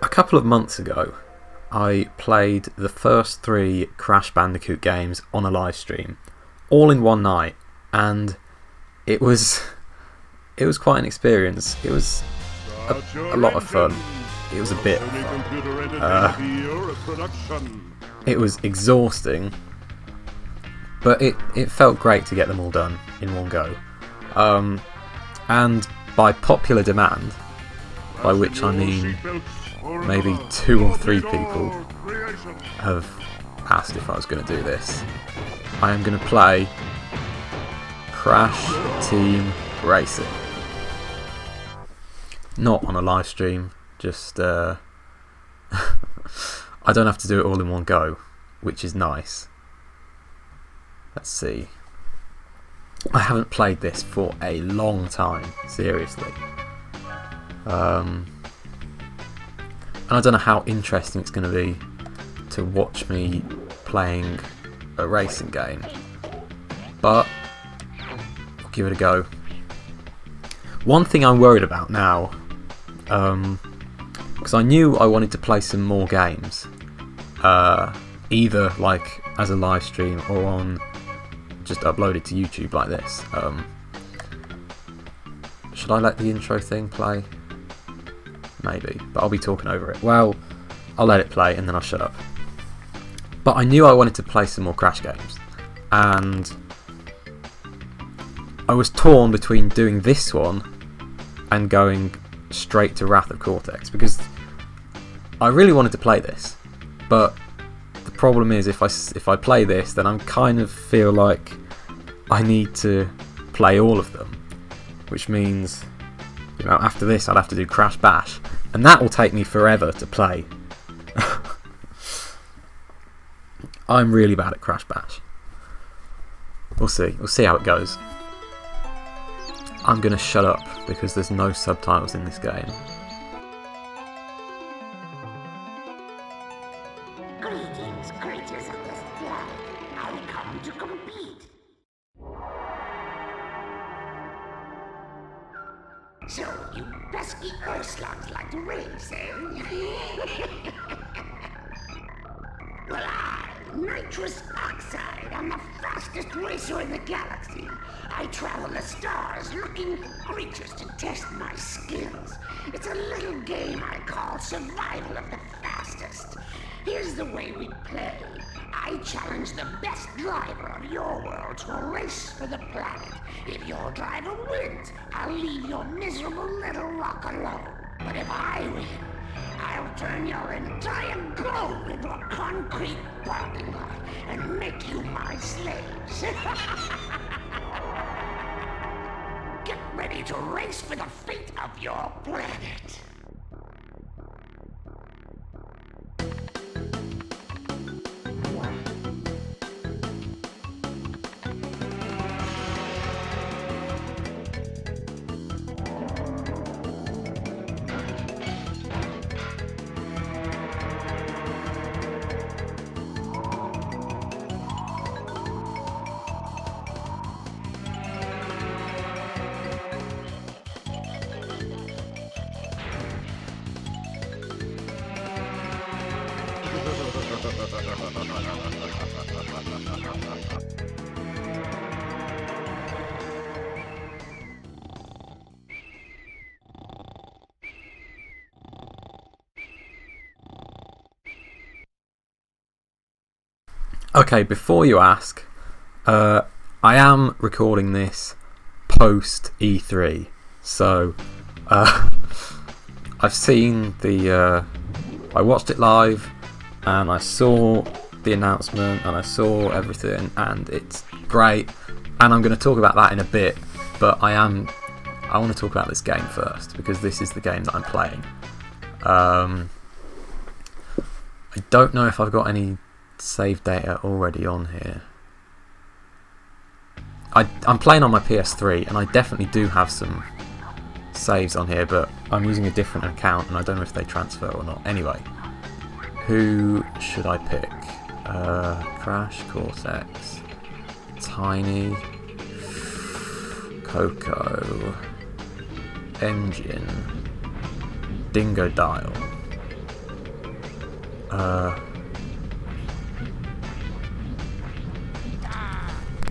couple of months ago, I played the first 3 Crash Bandicoot games on a live stream, all in one night, and it was quite an experience. It was a lot of fun. It was a bit of fun. It was exhausting, but it felt great to get them all done in one go. And by popular demand, by which I mean maybe 2 or 3 people have asked if I was going to do this, I am going to play Crash Team Racing. Not on a live stream, just I don't have to do it all in one go, which is nice. Let's see. I haven't played this for a long time, seriously. And I don't know how interesting it's going to be to watch me playing a racing game, but I'll give it a go. One thing I'm worried about now, because I knew I wanted to play some more games, either like as a live stream or on just uploaded to YouTube like this. Should I let the intro thing play? Maybe, but I'll be talking over it. Well, I'll let it play and then I'll shut up. But I knew I wanted to play some more Crash games, and I was torn between doing this one and going straight to Wrath of Cortex, because I really wanted to play this, but the problem is if I play this, then I kind of feel like I need to play all of them, which means, you know, after this I'd have to do Crash Bash, and that will take me forever to play. I'm really bad at Crash Bash. We'll see how it goes. I'm going to shut up because there's no subtitles in this game. Greetings, creatures of this planet. I come to compete. So, you pesky earth slugs like to race, eh? Well, nitrous oxide. I'm the fastest racer in the galaxy. I travel the stars looking for creatures to test my skills. It's a little game I call survival of the fastest. Here's the way we play. I challenge the best driver of your world to a race for the planet. If your driver wins, I'll leave your miserable little rock alone. But if I win, I'll turn your entire globe into a concrete parking lot and make you my slaves. Get ready to race for the fate of your planet. Okay, before you ask, I am recording this post E3, so I've seen I watched it live, and I saw the announcement, and I saw everything, and it's great, and I'm going to talk about that in a bit, but I want to talk about this game first, because this is the game that I'm playing. I don't know if I've got any save data already on here. I'm playing on my PS3, and I definitely do have some saves on here, but I'm using a different account, and I don't know if they transfer or not. Anyway, who should I pick? Crash, Cortex, Tiny, Coco, Engine, Dingo Dial. I'm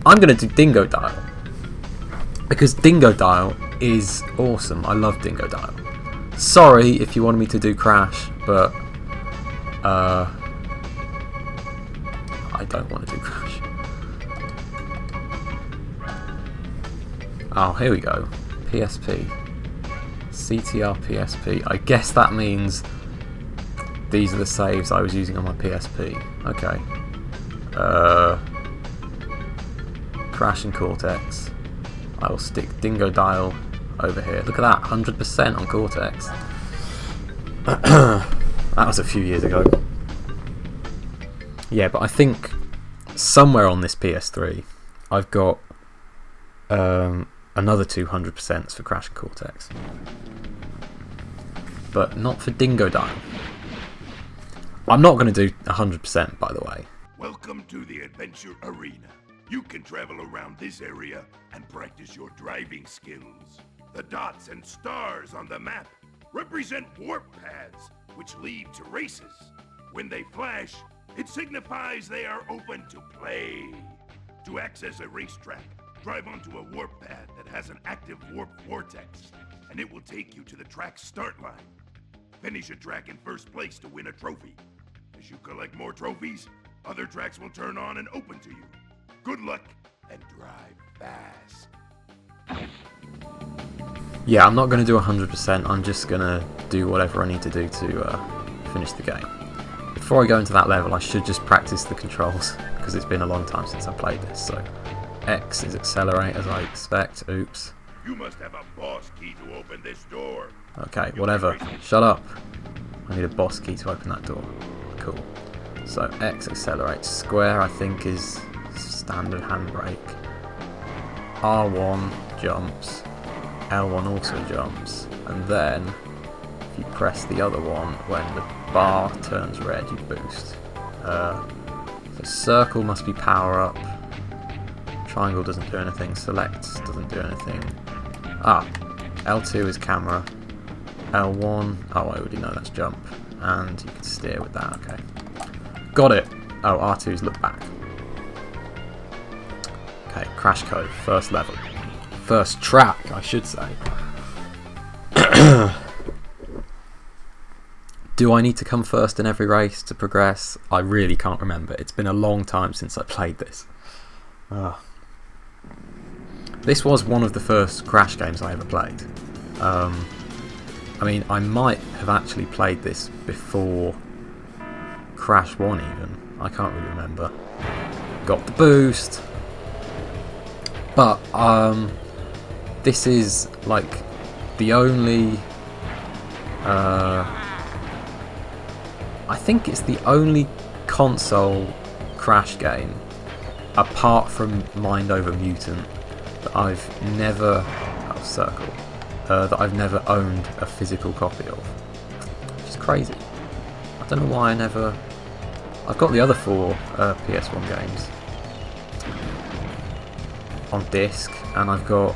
going to do Dingo Dial. Because Dingo Dial is awesome. I love Dingo Dial. Sorry if you wanted me to do Crash, but I don't want to do Crash. Oh, here we go. PSP. CTR PSP. I guess that means these are the saves I was using on my PSP. Okay. Crash and Cortex. I will stick Dingo Dial over here. Look at that, 100% on Cortex. That was a few years ago. Yeah, but I think somewhere on this PS3 I've got another 200% for Crash and Cortex. But not for Dingo Dial. I'm not going to do 100% by the way. Welcome to the Adventure Arena. You can travel around this area and practice your driving skills. The dots and stars on the map represent warp paths, which lead to races. When they flash, it signifies they are open to play. To access a racetrack, drive onto a warp path that has an active warp vortex, and it will take you to the track's start line. Finish a track in first place to win a trophy. As you collect more trophies, other tracks will turn on and open to you. Good luck and drive fast. Yeah, I'm not going to do 100%, I'm just going to do whatever I need to do to finish the game. Before I go into that level, I should just practice the controls, because it's been a long time since I played this. So, X is accelerate as I expect, oops. You must have a boss key to open this door. Okay, whatever, shut up. I need a boss key to open that door. Cool. So, X accelerates, square I think is standard handbrake. R1 jumps, L1 also jumps, and then if you press the other one, when the bar turns red, you boost. So circle must be power up, triangle doesn't do anything, select doesn't do anything. L2 is camera, L1, oh I already know that's jump, and you can steer with that, okay. Got it! Oh, R2 is look back. Okay, Crash Code, first level. First track, I should say. Do I need to come first in every race to progress? I really can't remember. It's been a long time since I played this. This was one of the first Crash games I ever played. I mean, I might have actually played this before Crash 1 even. I can't really remember. Got the boost. But this is like the only I think it's the only console Crash game apart from Mind Over Mutant that I've never that I've never owned a physical copy of. Which is crazy. I don't know why I've got the other 4 PS1 games on disc, and I've got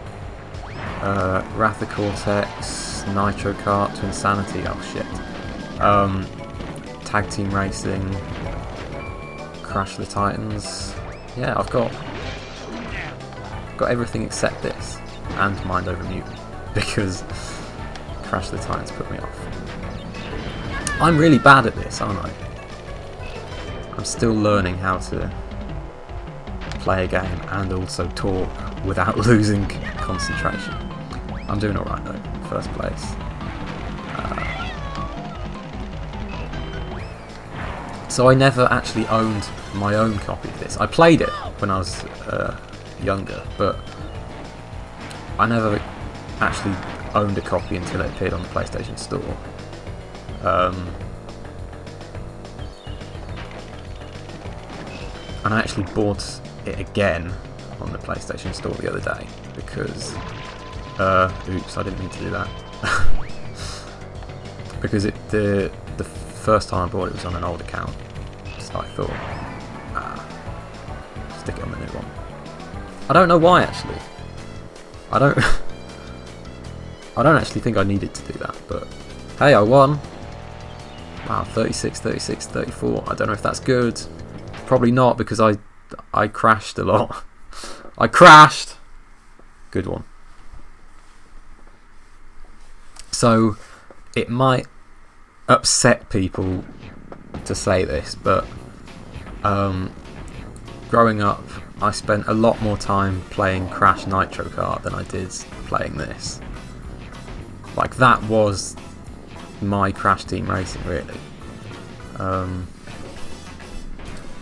Wrath of Cortex, Nitro Kart to Insanity, oh shit, Tag Team Racing, Crash the Titans, yeah, I've got everything except this, and Mind Over Mutant, because Crash the Titans put me off. I'm really bad at this, aren't I? I'm still learning how to play a game and also talk without losing concentration. I'm doing alright though, first place. So I never actually owned my own copy of this. I played it when I was younger, but I never actually owned a copy until it appeared on the PlayStation Store. And I actually bought it again on the PlayStation Store the other day because oops, I didn't mean to do that. Because the first time I bought it was on an old account, so I thought stick it on the new one. I don't know why actually. I don't actually think I needed to do that, but hey, I won. Wow, 36, 36, 34. I don't know if that's good. Probably not, because I crashed a lot. I crashed! Good one. So, it might upset people to say this, but growing up, I spent a lot more time playing Crash Nitro Kart than I did playing this. Like, that was my Crash Team Racing, really. I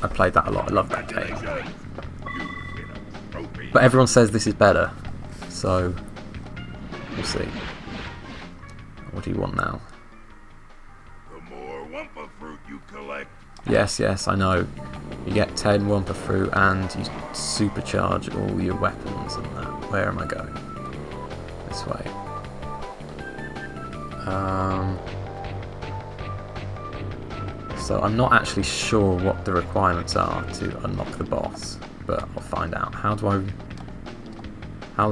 played that a lot. I love that game. But everyone says this is better, so we'll see. What do you want now? The more Wumpa fruit you collect, Yes, yes, I know. You get 10 Wumpa fruit and you supercharge all your weapons and that. Where am I going? This way. So I'm not actually sure what the requirements are to unlock the boss, but I'll find out. How the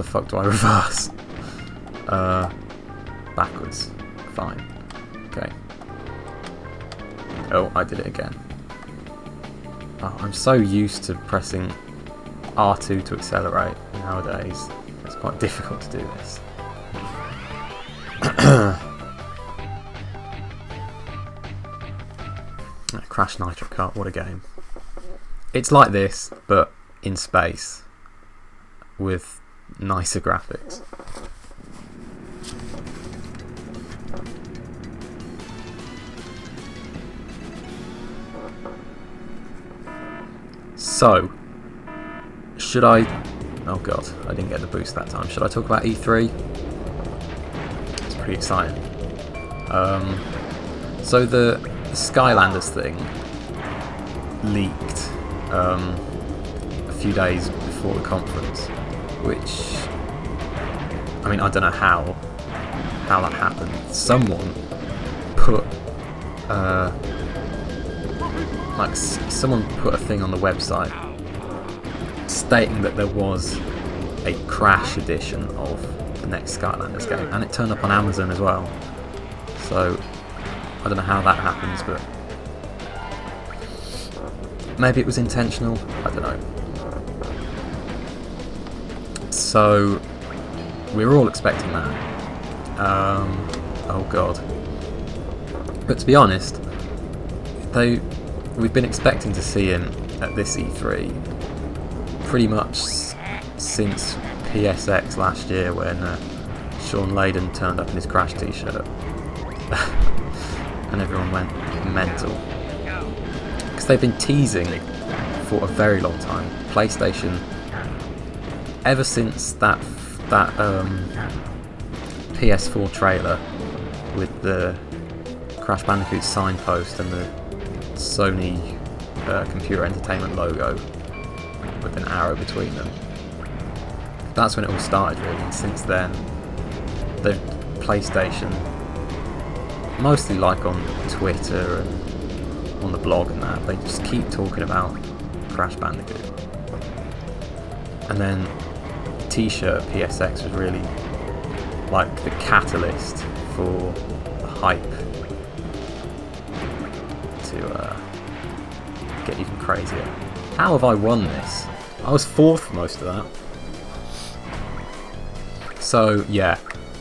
fuck do I reverse? Backwards. Fine. Okay. Oh, I did it again. Oh, I'm so used to pressing R2 to accelerate nowadays. It's quite difficult to do this. Crash Nitro Kart, what a game. It's like this, but in space, with nicer graphics. So, should I... Oh god, I didn't get the boost that time. Should I talk about E3? It's pretty exciting. So the Skylanders thing leaked a few days before the conference, which, I mean, I don't know how that happened. Someone put someone put a thing on the website stating that there was a Crash edition of the next Skylanders game, and it turned up on Amazon as well. So I don't know how that happens, but maybe it was intentional. I don't know. So we're all expecting that. Oh god. But to be honest, we've been expecting to see him at this E3 pretty much since PSX last year, when Sean Layden turned up in his Crash t-shirt and everyone went mental, because they've been teasing for a very long time. PlayStation, ever since that PS4 trailer with the Crash Bandicoot signpost and the Sony Computer Entertainment logo with an arrow between them. That's when it all started, really, and since then the PlayStation, mostly like on Twitter and on the blog and that, they just keep talking about Crash Bandicoot. And then T-shirt PSX was really like the catalyst for the hype to get even crazier. How have I won this? I was 4th for most of that. So yeah,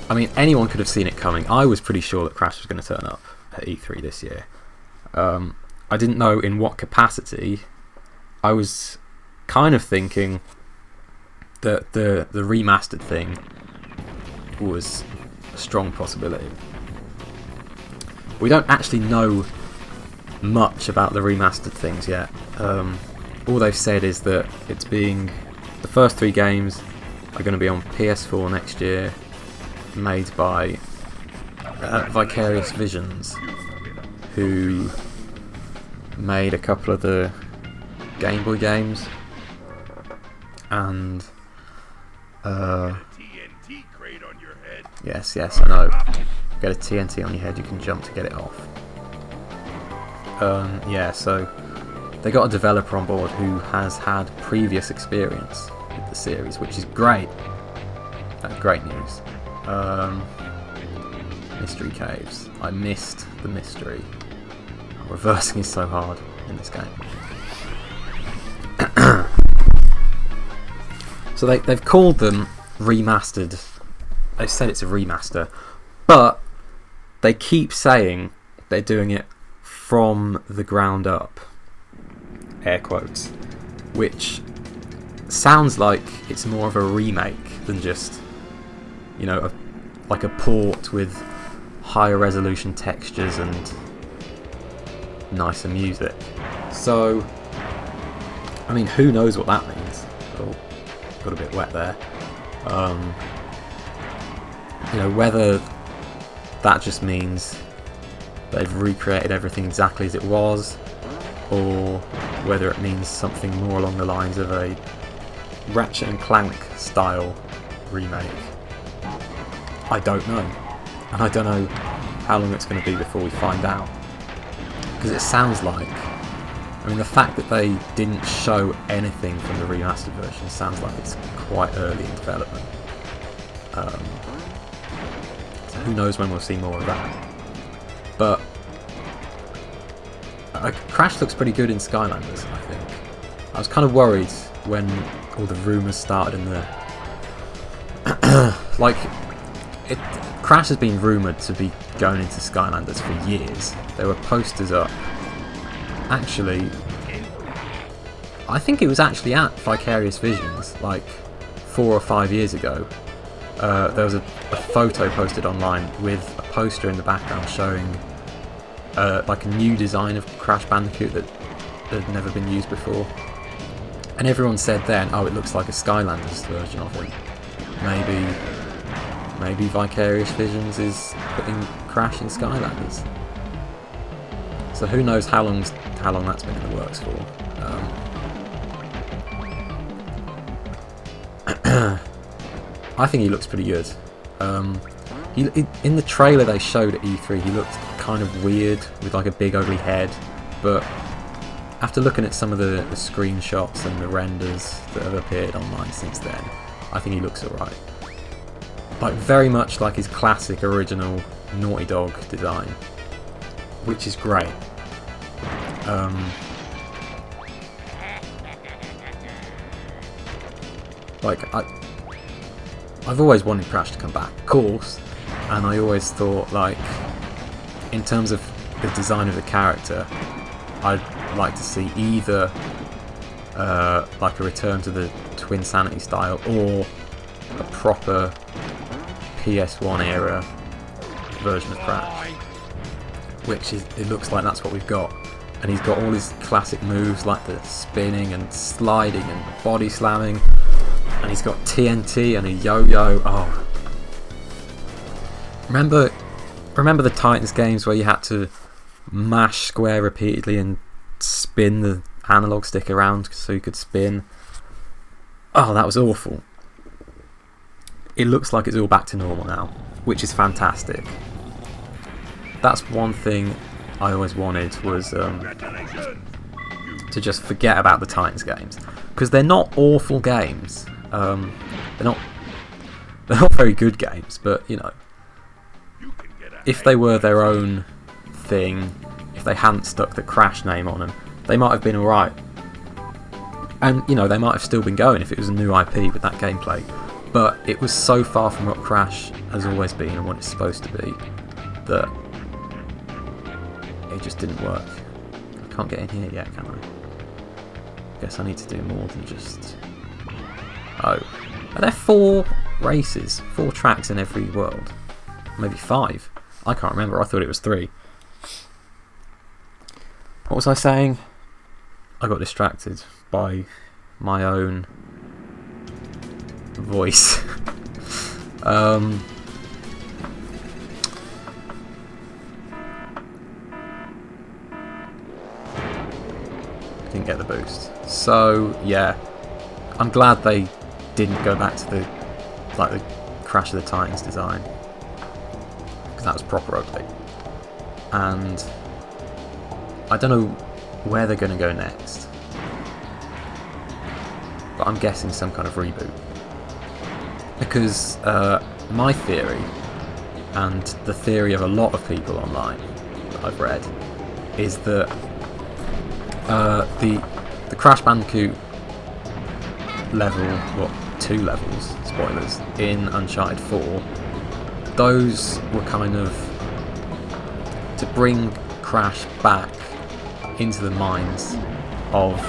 I mean, anyone could have seen it coming. I was pretty sure that Crash was going to turn up at E3 this year. I didn't know in what capacity. I was kind of thinking that the remastered thing was a strong possibility. We don't actually know much about the remastered things yet. All they've said is that the first 3 games are going to be on PS4 next year, made by Vicarious Visions, who made a couple of the Game Boy games, and yes, I know. Get a TNT on your head, you can jump to get it off. Yeah, so they got a developer on board who has had previous experience with the series, which is great. Great news. Mystery Caves. I missed the mystery. reversing is so hard in this game. So they've called them remastered. They've said it's a remaster, but they keep saying they're doing it from the ground up, air quotes, which sounds like it's more of a remake than just, you know, like a port with higher resolution textures and nicer music. So, I mean, who knows what that means? Oh, got a bit wet there. You know, whether that just means they've recreated everything exactly as it was, or whether it means something more along the lines of a Ratchet and Clank style remake. I don't know. And I don't know how long it's going to be before we find out. Because it sounds like, I mean, the fact that they didn't show anything from the remastered version sounds like it's quite early in development. So who knows when we'll see more of that. But Crash looks pretty good in Skylanders, I think. I was kind of worried when all the rumours started in the... Crash has been rumoured to be going into Skylanders for years. There were posters up. Actually, I think it was actually at Vicarious Visions, like 4 or 5 years ago. There was a photo posted online with a poster in the background showing like a new design of Crash Bandicoot that had never been used before. And everyone said then, oh, it looks like a Skylanders version of it. Maybe Vicarious Visions is putting Crash in Skylanders. So who knows how long that's been in the works for. I think he looks pretty good. In the trailer they showed at E3, he looked kind of weird with like a big ugly head, but after looking at some of the screenshots and the renders that have appeared online since then, I think he looks alright. Like very much like his classic original Naughty Dog design, which is great. Like I've always wanted Crash to come back, of course, and I always thought, like, in terms of the design of the character, I'd like to see either like a return to the Twin Sanity style or a proper PS1 era version of Crash, which is, it looks like that's what we've got. And he's got all his classic moves like the spinning and sliding and body slamming, and he's got TNT and a yo-yo. Oh, remember the Titans games where you had to mash square repeatedly and spin the analog stick around so you could spin? Oh, that was awful. It looks like it's all back to normal now, which is fantastic. That's one thing I always wanted, was to just forget about the Titans games, because they're not awful games. They're not very good games, but you know, if they were their own thing, if they hadn't stuck the Crash name on them, they might have been alright. And you know, they might have still been going if it was a new IP with that gameplay. But it was so far from what Crash has always been and what it's supposed to be that it just didn't work. I can't get in here yet, can I? Guess I need to do more than just... Oh. Are there 4 races? 4 tracks in every world? Maybe 5? I can't remember, I thought it was 3. What was I saying? I got distracted by my own voice. Didn't get the boost. So yeah, I'm glad they didn't go back to the Crash of the Titans design, because that was proper ugly. And I don't know where they're going to go next, but I'm guessing some kind of reboot. Because my theory, and the theory of a lot of people online that I've read, is that the Crash Bandicoot level, what, 2 levels, spoilers, in Uncharted 4, those were kind of to bring Crash back into the minds of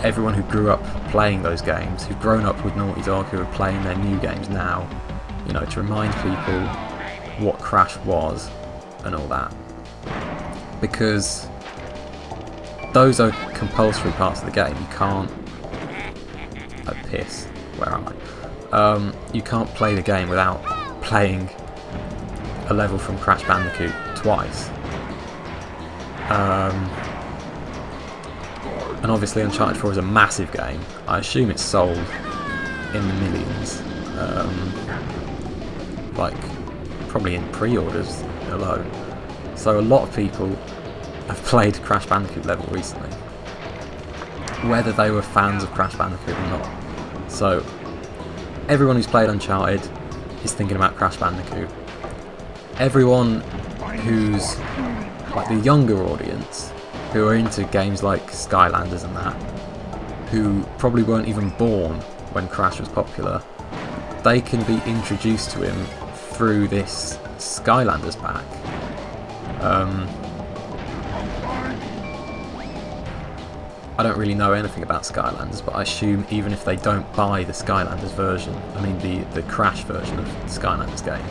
everyone who grew up playing those games, who've grown up with Naughty Dog, who are playing their new games now, you know, to remind people what Crash was and all that. Because those are compulsory parts of the game. You can't... Oh, piss. Where am I? You can't play the game without playing a level from Crash Bandicoot twice. And obviously Uncharted 4 is a massive game. I assume it's sold in the millions. Like, probably in pre-orders alone. So a lot of people have played Crash Bandicoot level recently, whether they were fans of Crash Bandicoot or not. So everyone who's played Uncharted is thinking about Crash Bandicoot. Everyone who's like the younger audience, who are into games like Skylanders and that, who probably weren't even born when Crash was popular, they can be introduced to him through this Skylanders pack. I don't really know anything about Skylanders, but I assume even if they don't buy the Skylanders version, I mean the Crash version of the Skylanders game,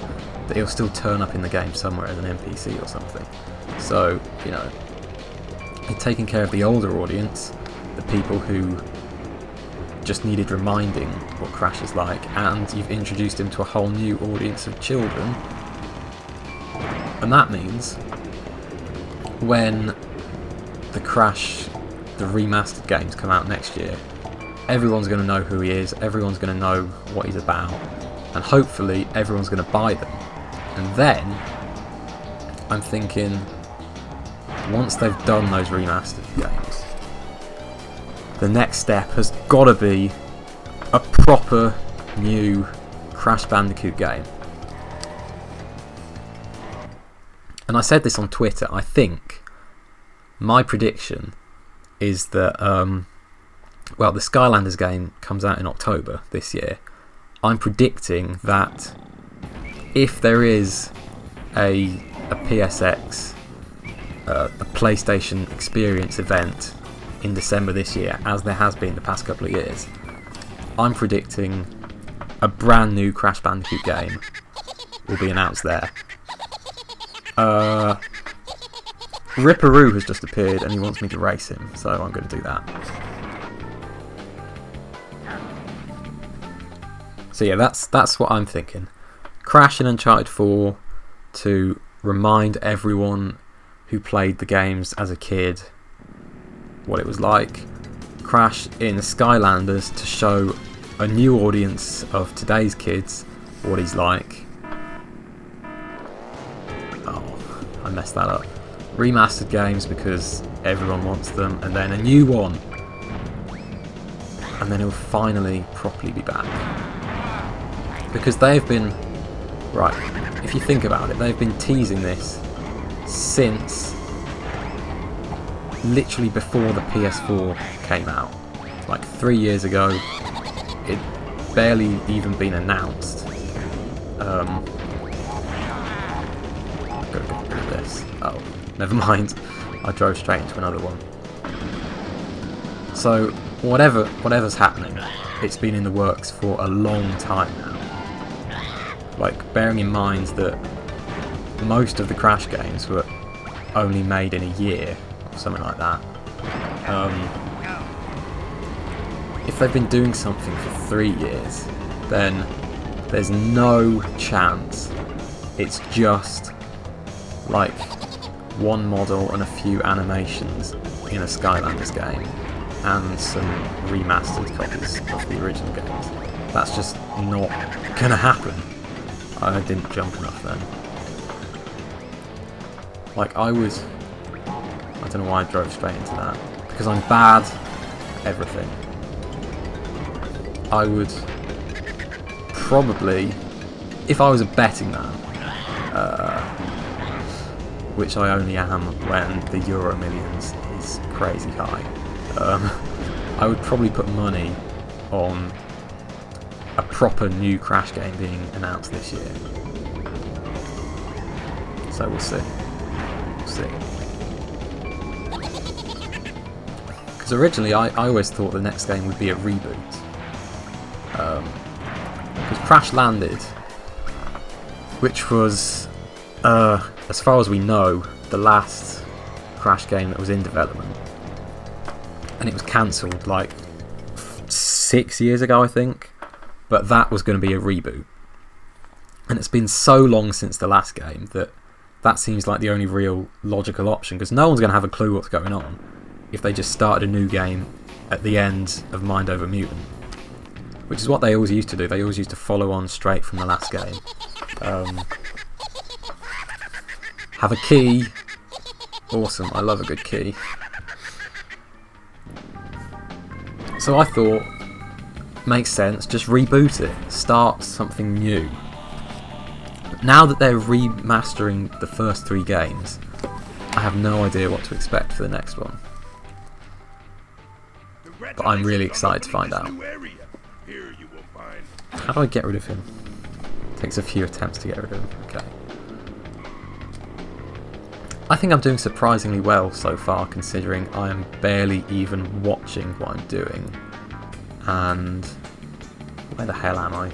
that it'll still turn up in the game somewhere as an NPC or something. So, you know, you're taking care of the older audience, the people who just needed reminding what Crash is like, and you've introduced him to a whole new audience of children. And that means when the remastered games come out next year, everyone's going to know who he is, everyone's going to know what he's about, and hopefully everyone's going to buy them. And then I'm thinking, once they've done those remastered games, the next step has got to be a proper new Crash Bandicoot game. And I said this on Twitter. I think my prediction is that, well, the Skylanders game comes out in October this year. I'm predicting that if there is a PSX, a PlayStation Experience event in December this year, as there has been the past couple of years, I'm predicting a brand new Crash Bandicoot game will be announced there. Ripperoo has just appeared and he wants me to race him, so I'm going to do that. So yeah, that's what I'm thinking. Crash in Uncharted 4 to remind everyone who played the games as a kid what it was like. Crash in Skylanders to show a new audience of today's kids what he's like. Oh, I messed that up. Remastered games because everyone wants them, and then a new one, and then he'll finally properly be back. Because they've been, right, if you think about it, they've been teasing this since literally before the PS4 came out. Like 3 years ago, it barely even been announced. I've got to get rid of this. Oh, never mind. I drove straight into another one. So whatever's happening, it's been in the works for a long time now. Like, bearing in mind that most of the Crash games were only made in a year, or something like that. If they've been doing something for 3 years, then there's no chance it's just like one model and a few animations in a Skylanders game and some remastered copies of the original games. That's just not gonna happen. I didn't jump enough then. Like, I don't know why I drove straight into that. Because I'm bad at everything. I would probably, if I was a betting man, which I only am when the Euro Millions is crazy high, I would probably put money on a proper new Crash game being announced this year. So we'll see. We'll see. Because originally I always thought the next game would be a reboot. Because Crash Landed, which was, as far as we know, the last Crash game that was in development, and it was cancelled like 6 years ago, I think, but that was going to be a reboot. And it's been so long since the last game that seems like the only real logical option, because no one's going to have a clue what's going on if they just started a new game at the end of Mind Over Mutant, which is what they always used to do. They always used to follow on straight from the last game. Have a key. Awesome, I love a good key. So I thought, makes sense, just reboot it, start something new. But now that they're remastering the first 3 games, I have no idea what to expect for the next one. But I'm really excited to find out. How do I get rid of him? Takes a few attempts to get rid of him. Okay. I think I'm doing surprisingly well so far, considering I am barely even watching what I'm doing. And where the hell am I?